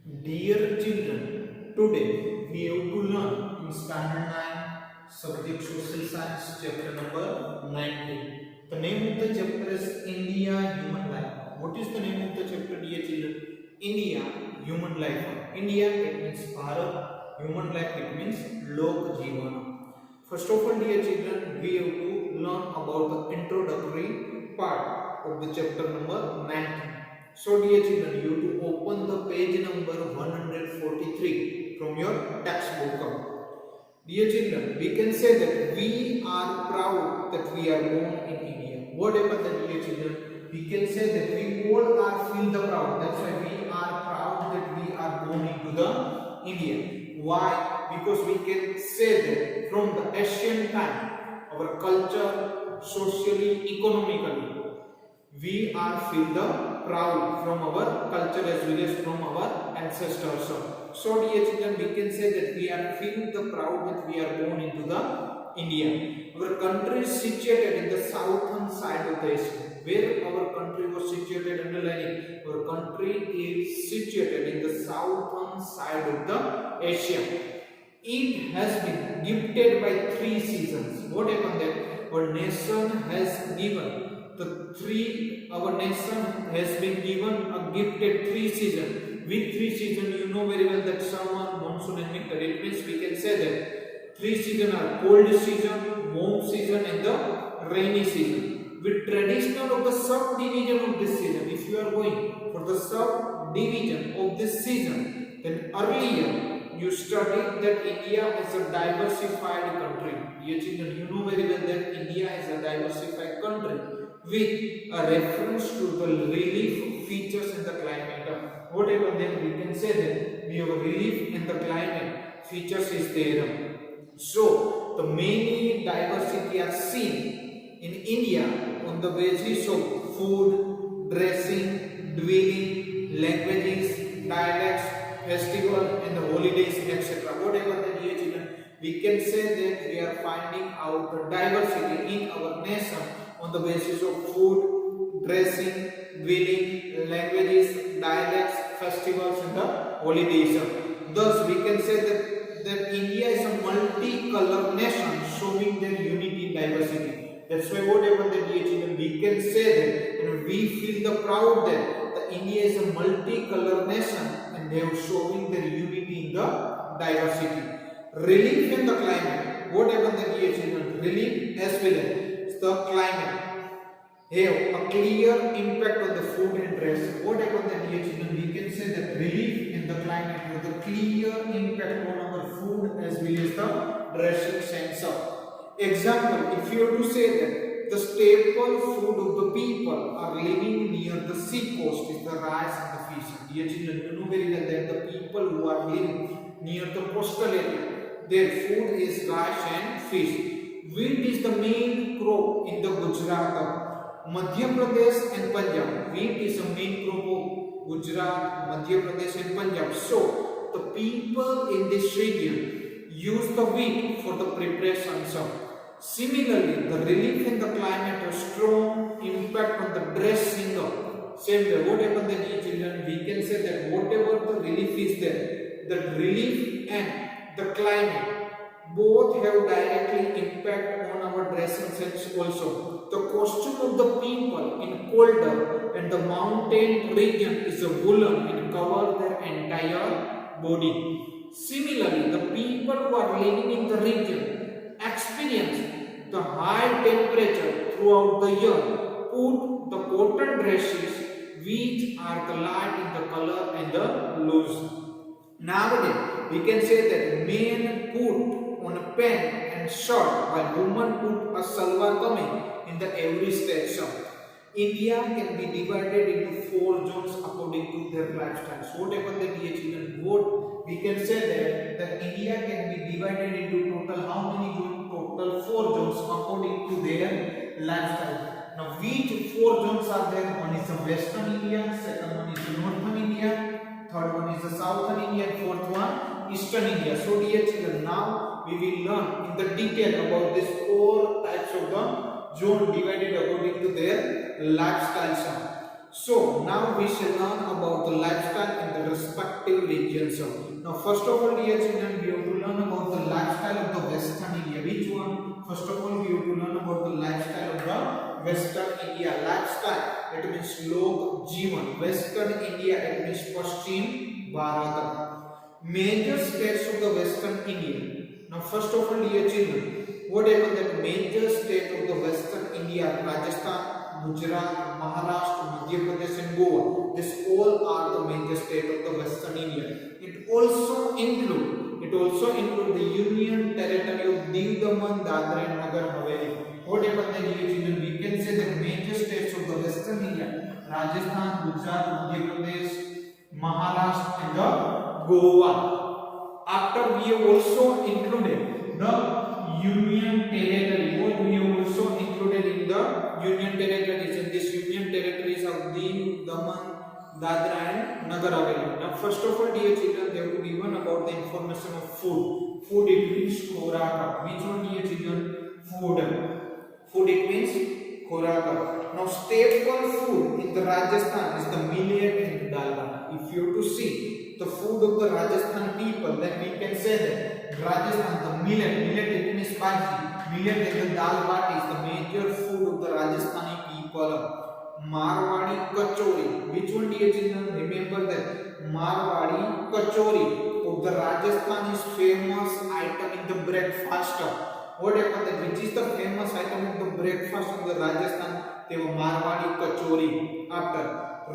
Dear children, today we have to learn in standard 9 subject social science chapter number 19. The name of the chapter is India Human Life. What is the name of the chapter, dear children? India Human Life. India it means Bharat, human life it means Lok Jeevan. First of all, dear children, we have to learn about the introductory part of the chapter number 19. So dear children, you have to open the page number 143 from your textbook. Dear children, we can say that we are proud that we are born in India. What happened then, dear children? We can say that we all are feel the proud. That's why we are proud that we are born into the India. Why? Because we can say that from the ancient time, our culture, socially, economically, we are feel the proud from our culture as well as from our ancestors. So dear children, we can say that we are feeling the proud that we are born into the India. Our country is situated in the southern side of the Asia. Where our country was situated, underlining, our country is situated in the southern side of the Asia. It has been gifted by 3 seasons. What happened there? Our nation has given our nation has been given a gifted 3 seasons. With 3 seasons, you know very well that summer, monsoon and winter. It means we can say that 3 seasons are cold season, warm season and the rainy season. With traditional of the subdivision of this season, if you are going for the subdivision of this season, then earlier you studied that India is a diversified country. Dear children, you know very well that India is a diversified country with a reference to the relief features in the climate. Whatever then we can say that we have a relief in the climate features is there. So the many diversity are seen in India on the basis of food, dressing, dwelling, languages, dialects, festival and the holidays, etc. Whatever the dear children, we can say that we are finding out the diversity in our nation on the basis of food, dressing, dwelling, languages, dialects, festivals and the holidays. Thus we can say that India is a multicolored nation showing their unity in diversity. That's why whatever the dear children, we can say that and we feel the proud that the India is a multicolored nation and they are showing their unity in the diversity. Relief in the climate. Whatever the dear children, relief as well as the climate have a clear impact on the food and dress. Whatever the dear children, we can say that relief in the climate have a clear impact on our food as well as the dressing sense. Example, if you have to say that the staple food of the people are living near the sea coast is the rice and the fish. Dear children, you know very well that the people who are living near the coastal area, their food is rice and fish. Wheat is the main crop in the Gujarat, Madhya Pradesh and Punjab. Wheat is the main crop of Gujarat, Madhya Pradesh and Punjab. So the people in this region use the wheat for the preparation. Similarly, the relief in the climate has strong impact on the dressing. Same way, whatever the dear children, we can say that whatever the relief is there, the relief and the climate both have directly impact on our dressing sense also. The costume of the people in colder and the mountain region is a woolen and cover their entire body. Similarly, the people who are living in the region experience the high temperature throughout the year, put the cotton dresses which are the light in the color and the loose. Nowadays, we can say that men put on a pant and shirt while women put a salwar kameez in the every stage. India can be divided into 4 zones according to their lifestyle. So whatever the dear children, what we can say that India can be divided into total how many zones? Total 4 zones according to their lifestyle. Now which 4 zones are there? One is the Western India, second one is the Northern India, third one is the Southern India, and fourth one Eastern India. So dear children, now we will learn in the detail about these 4 types of the zone divided according to their lifestyle. So now we shall learn about the lifestyle and the respective respective regions. Now, first of all, dear children, we have to learn about the lifestyle of the Western India. Which one? First of all, we have to learn about the lifestyle of the Western India. Lifestyle, it means lok jeevan. Western India, it means Paschim Bharat. Major states of the Western India. Now, first of all, dear children, what happened that major state of the Western India, Rajasthan, Gujarat, Maharashtra, Madhya Pradesh and Goa. This all are the major state of the Western India. It also include the Union Territory of Diu Daman, Dadra and Nagar Haveli. What happened that, dear children, we can say the major states of the Western India, Rajasthan, Gujarat, Madhya Pradesh, Maharashtra and the Goa. After we have also included the Union Territory. What we have also included in the Union Territories, and this Union Territories of Diu, Daman, Dadra and Nagar Haveli. Now, first of all, dear children, they have to be given about the information of food. Food, it means khoraka. Which one, dear children? Food. Food, it means khoraka. Now, staple food in the Rajasthan is the millet and dal bati. If you have to see the food of the Rajasthan people, then we can say that Rajasthan, the millet it means bhaji. Millet and the dal bati is the major food of the Rajasthani people. Marwadi kachori. Which one, dear children? Remember that Marwadi kachori of the Rajasthan is famous item in the breakfast. What happened that which is the famous item of the breakfast of the Rajasthan? They were Marwadi kachori. After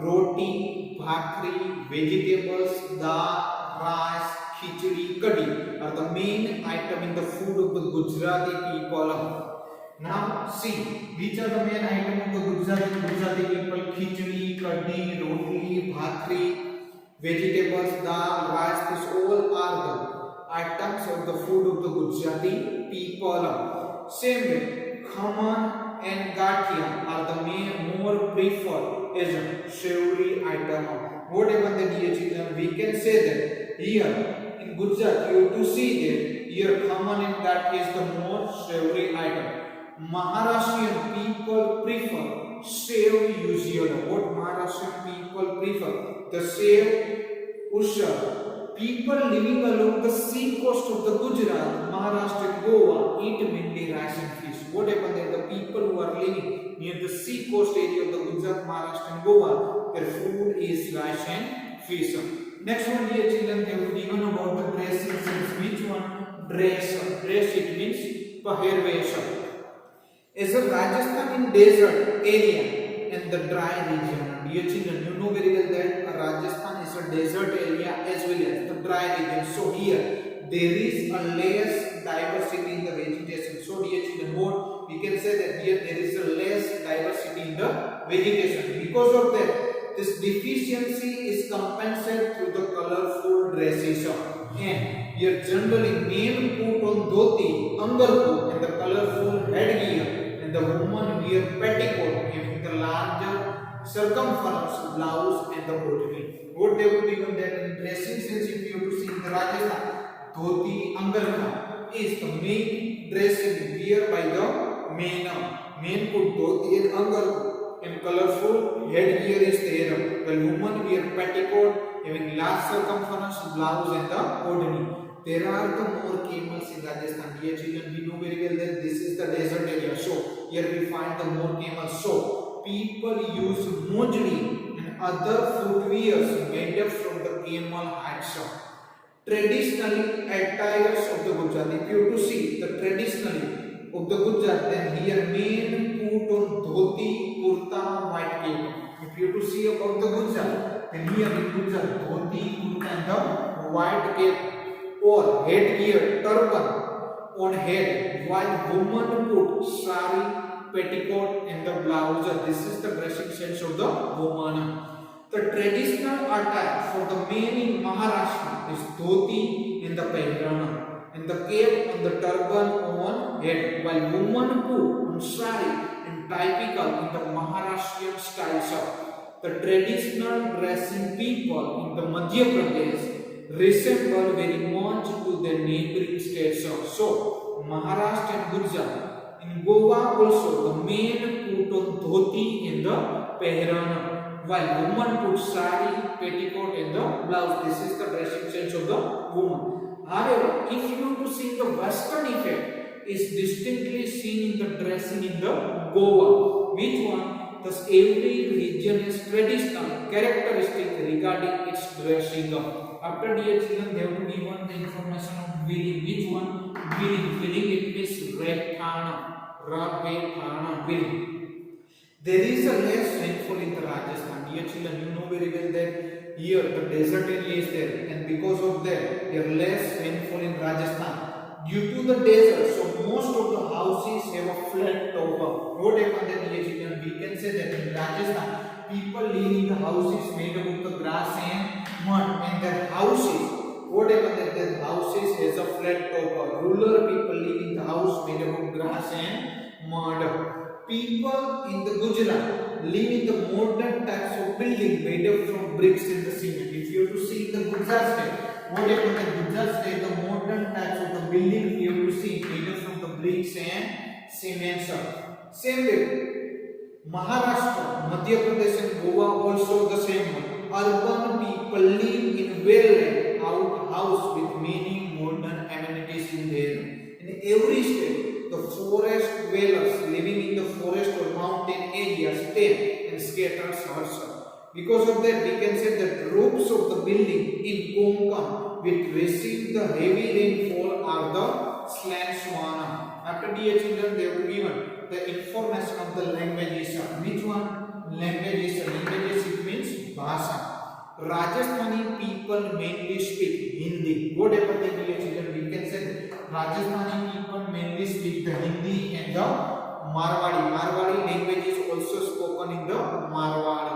roti, bhakri, vegetables, dal, rice, khichdi, kadhi are the main item in the food of the Gujarati people. Now see, which are the main item of the Gujarati people? Khichdi, kadhi, roti, bhakri, vegetables, dal, rice. These all are the items of the food of the Gujarati people. Same way, khaman and gathia are the more preferred as a savory item. Whatever the, dear children, we can say that here in Gujarat you have to see that here khaman and gathia is the more savory item. Maharashtrian people prefer sev usually. What Maharashtrian people prefer? The sev usha. People living along the sea coast of the Gujarat, Maharashtra and Goa eat mainly rice and fish. What happened that the people who are living near the sea coast area of the Gujarat, Maharashtra and Goa, their food is rice and fish. Next one, dear children, they will given about the dressing sense. Which one? Dress. Dress, it means pahervesh. As a Rajasthan in desert area and the dry region. Dear children, you know very well that Rajasthan is a desert area as well as the dry region. So here there is a less diversity in the vegetation. So dear children, what we can say that here there is a less diversity in the vegetation. Because of that, this deficiency is compensated through the colorful dresses. And here generally men put on dhoti, angarku and the colorful headgear, and the woman wear petticoat having the larger circumference blouse and the botany. What they would given that in dressing sense, if you have to see in the Rajasthan, dhoti, angarka is the main dressing wear by the men. Men put dhoti and angarku and colorful headgear is there, while women wear petticoat having large circumference blouse and the botany. There are the more camels in Rajasthan. Dear children, we know very well that this is the desert area. So here we find the more camels. So people use mojri and other footwears made up from the camel hides. Traditionally attires of the Gujarat. If you have to see the traditionally of the Gujarat, then here men put on dhoti, kurta, white cape. If you have to see about the Gujarat, then here in Gujarat, dhoti, kurta and the white cape or headgear, turban on head, while women put sari, petticoat and the blouse. This is the dressing sense of the woman. The traditional attire for the men in Maharashtra is dhoti and the pairana and the cape and the turban on head, while women put on sari and typical in the Maharashtrian style. The traditional dressing people in the Madhya Pradesh resemble very much to the neighboring states. So Maharashtra and Gujarat. In Goa also the men put on dhoti and the pairana, while woman put sari, petticoat and the blouse. This is the dressing sense of the woman. However, if you want to see the western effect is distinctly seen in the dressing in the Goa. Which one? Thus every region has traditional characteristic regarding its dressing up. After dear children, they have to give one the information of wearing. Which one? Wearing. Wearing it means rekhana. Rakhana. Wearing. There is a less rainfall in the Rajasthan. Dear children, you know very well that here the desert area is there, and because of that, there is less rainfall in Rajasthan. Due to the desert, so most of the houses have a flat top. What happened there, dear children? We can say that in Rajasthan, people live in the houses made up of the grass and mud, and their houses. What happened that their houses has a flat top. Rural people live in the house made up of grass and mud. People in the Gujarat live in the modern types of building made up from bricks and the cement. If you have to see the Gujarat state, what happened in Gujarat state, the modern types of the building you have to see made up from the bricks and cement. Same way, Maharashtra, Madhya Pradesh and Goa also the same one. Urban people live in well-laid-out house with many modern amenities in there. In every state, the forest dwellers living in the forest or mountain areas stay in scattered huts. Because of that, we can say that roofs of the building in Konkan which receive the heavy rainfall are the slant one. After dear children, they have given the information of the languages. Which one? Languages. Languages it means bhasha. Rajasthani people mainly speak Hindi. What happened there, dear children? We can say that Rajasthani people mainly speak the Hindi and the Marwadi. Marwadi language is also spoken in the Marwadi.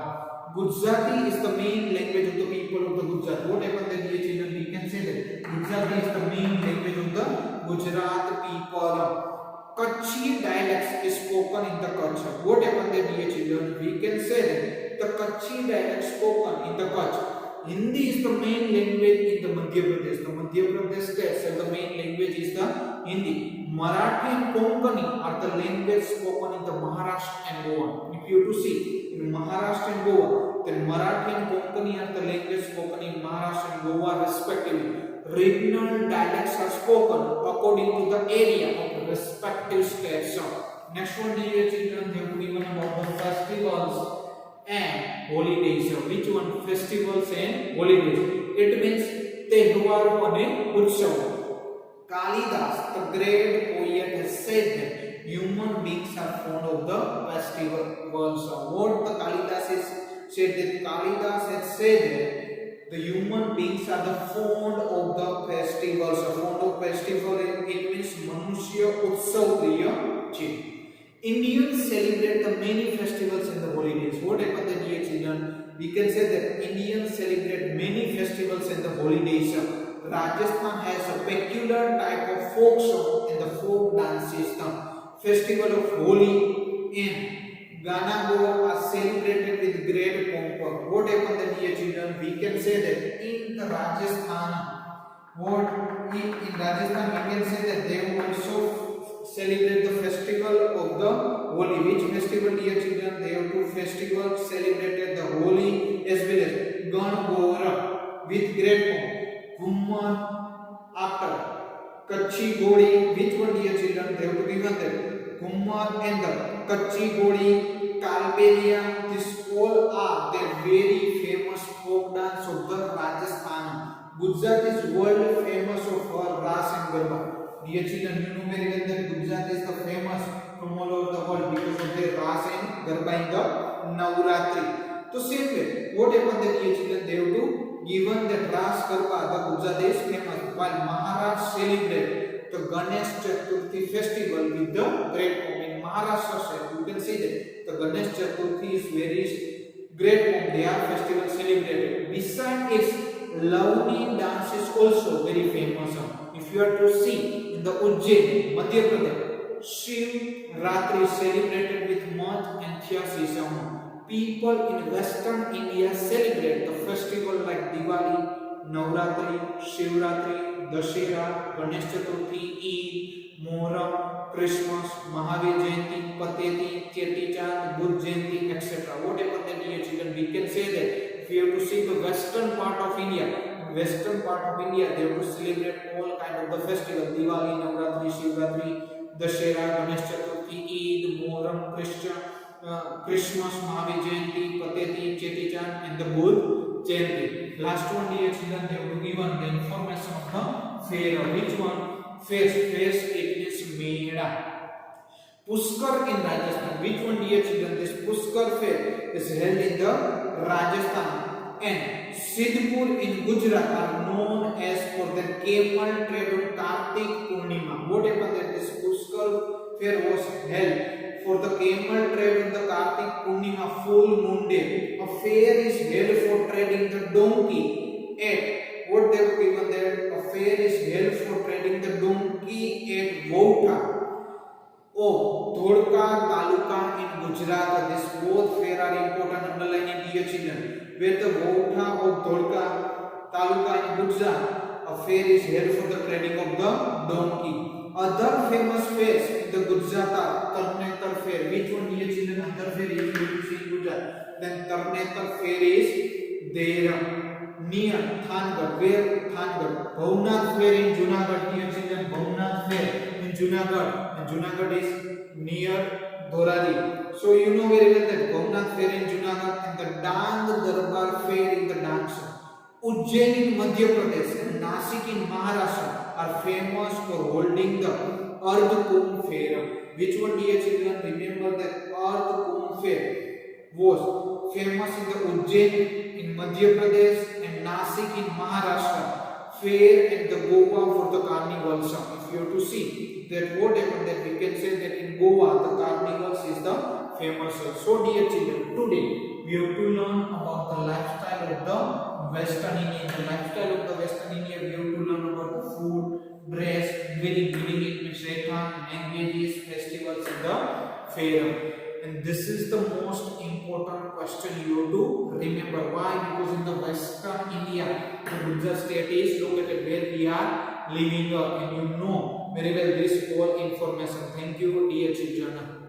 Gujarati is the main language of the people of the Gujarat. What happened there, dear children? We can say that Gujarati is the main language of the Gujarat people. Kutchi dialects is spoken in the Kutch. What happened there, dear children? We can say that the Kutchi dialect spoken in the Kutch. Hindi is the main language in the Madhya Pradesh. The Madhya Pradesh states and the main language is the Hindi. Marathi and Konkani are the language spoken in the Maharashtra and Goa. If you to see in Maharashtra and Goa, then Marathi and Konkani are the language spoken in Maharashtra and Goa respectively. Regional dialects are spoken according to the area of the respective states. Next one, dear children, they have given about the festivals and holidays. Which one? Festivals and holidays. It means Tehwar and Utsav. Kalidas, the great poet, has said that human beings are fond of the festivals. What the Kalidas is said that Kalidas has said that the human beings are the fond of the festivals. Fond of festival, it means Manushya Utsav Priya Che. Indians celebrate the many festivals and the holidays. What happened there, dear children? We can say that Indians celebrate many festivals and the holidays. Rajasthan has a peculiar type of folk song and the folk dance system. Festival of Holi and Ganago are celebrated with great pomp. What happened there, dear children? We can say that in the Rajasthan, in Rajasthan we can say that they also celebrate the festival of the Holi. Which festival, dear children? They have two festivals celebrated, the Holi as well as Ganagora with great pomp. Gumman after Kutchi Godi. Which one, dear children? They have to given that Gumman and the Kutchi Godi, Kalbelia. This all are the very famous folk dance of the Rajasthan. Gujarat is world famous of her Ras and Garba. Dear children, you know very well that Gujarat is the famous from all over the world because of their Ras and Garba in the Navratri. So same way, what happened that, dear children? They have to given that Ras Garba, the Gujarat is famous, while Maharashtra celebrate the Ganesh Chaturthi festival with the great pomp. In Maharashtra side, you can see that the Ganesh Chaturthi is very great pomp. They are festival celebrated. Besides its Lavani dance is also very famous. If you are to see in the Ujjain, Madhya Pradesh, Shiv Ratri is celebrated with much enthusiasm. People in Western India celebrate the festival like Diwali, Navratri, Shivratri, Dashera, Ganesh Chaturthi, Eid, Moharram, Christmas, Mahavir Jayanti, Pateti, Cheti Chand, Buddha Jayanti, etc. What happened then, dear children? We can say that if you have to see the western part of India, they have to celebrate all kind of the festival: Diwali, Navratri, Shivratri, Dashera, Ganesh Chaturthi, Eid, Moharram, Christmas, Mahavir Jayanti, Pateti, Cheti Chand, and the Buddha Jayanti. Last one, dear children, they have to given the information of the fair. Which one? Fairs, it is Mela. Pushkar in Rajasthan. Which one, dear children? This Pushkar fair is held in the Rajasthan, and Sidhpur in Gujarat are known as for the camel trade on Kartik Purnima. What happened that this Pushkar fair was held for the camel trade on the Kartik Purnima full moon day. A fair is held for trading the donkey at what they have given there. A fair is held for trading the donkey at Vouta of Dholka Taluka in Gujarat. This both fair are important. Underlining, dear children, where the Vouta of Dholka Taluka in Gujarat, a fair is held for the trading of the donkey. Other famous fairs in the Gujarat are Tarnetar fair. Which one, dear children? Other fair is in Gujarat. Then Tarnetar fair is there near Thangarh. Where? Thangarh. Bhavnath fair in Junagadh, dear children. Bhavnath fair in Junagadh, and Junagadh is near Dhorali. So you know very well that Bhavnath fair in Junagadh and the Dang Darbar fair in the Dansa. Ujjain in Madhya Pradesh and Nasik in Maharashtra are famous for holding the Ardh Kumbh fair. Which one, dear children? Remember that Ardh Kumbh fair was famous in the Ujjain in Madhya Pradesh and Nasik in Maharashtra fair, and the Goa for the carnivals. If you have to see that what happened, that we can say that in Goa the carnivals is the famous. So dear children, today we have to learn about the lifestyle of the Western India. The lifestyle of the Western India, we have to learn about the food, dress, wedding, it means languages, festivals, and the fair. And this is the most important question you have to remember. Why? Because in the Western India, the Gujarat state is located where we are living, and you know very well this all information. Thank you, dear children.